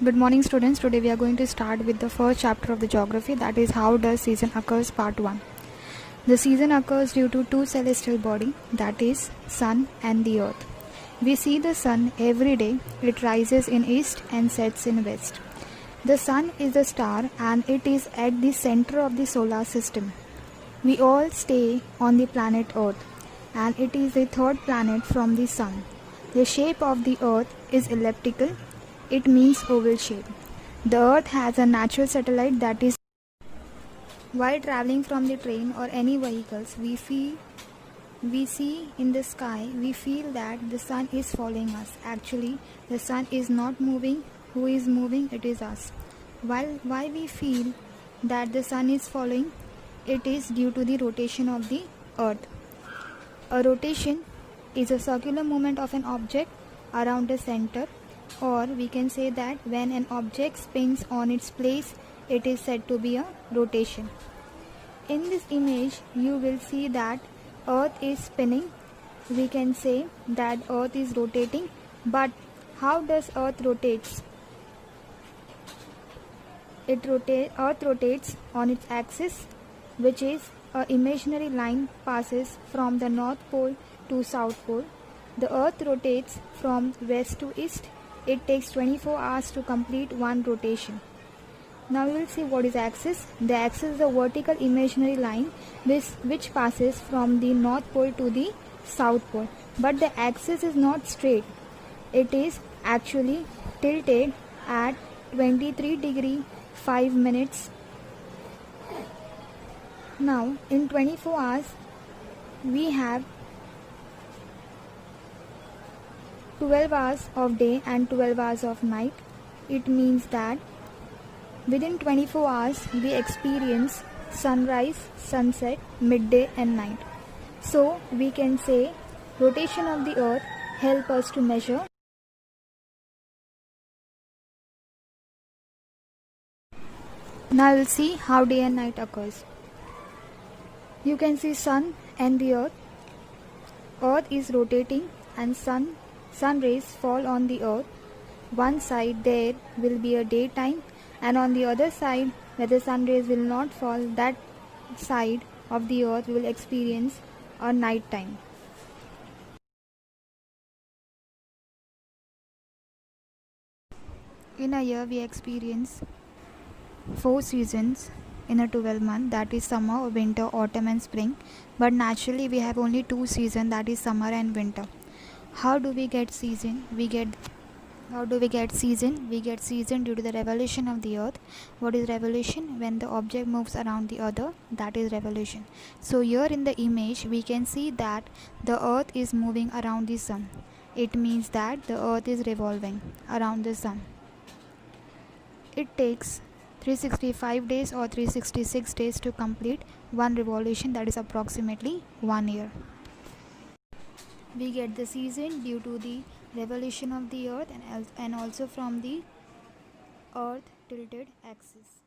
Good morning students. Today we are going to start with the first chapter of the geography, that is how does season occurs part 1. The season occurs due to two celestial body, that is sun and the earth. We see the sun every day. It rises in east and sets in west. The sun is a star and it is at the center of the solar system. We all stay on the planet earth and it is the third planet from the sun. The shape of the earth is elliptical. It means oval shape. The earth has a natural satellite, that is while traveling from the train or any vehicles we see in the sky, we feel that the sun is following us. Actually, the sun is not moving. Who is moving? It is us. Why we feel that the sun is following? It is due to the rotation of the earth. A rotation is a circular movement of an object around a center, or we can say that when an object spins on its place, it is said to be a rotation. In this image, you will see that earth is spinning. We can say that earth is rotating, but how does earth rotates? Earth rotates on its axis, which is an imaginary line passes from the north pole to south pole. The earth rotates from west to east. It takes 24 hours to complete one rotation. Now we will see what is axis. The axis is a vertical imaginary line which passes from the north pole to the south pole. But the axis is not straight. It is actually tilted at 23 degree 5 minutes. Now in 24 hours we have 12 hours of day and 12 hours of night. It means that within 24 hours we experience sunrise, sunset, midday and night. So we can say rotation of the earth help us to measure. Now we'll see how day and night occurs. You can see sun and the earth. Earth is rotating and sun rays fall on the earth. One side there will be a daytime, and on the other side where the sun rays will not fall, that side of the earth will experience a night time. In a year we experience 4 seasons in a 12 month, that is summer, winter, autumn and spring, but naturally we have only 2 seasons, that is summer and winter. How do we get season? We get season due to the revolution of the earth. What is revolution? When the object moves around the other, that is revolution. So here in the image we can see that the earth is moving around the sun. It means that the earth is revolving around the sun. It takes 365 days or 366 days to complete one revolution, that is approximately 1 year. We get the season due to the revolution of the earth and also from the earth tilted axis.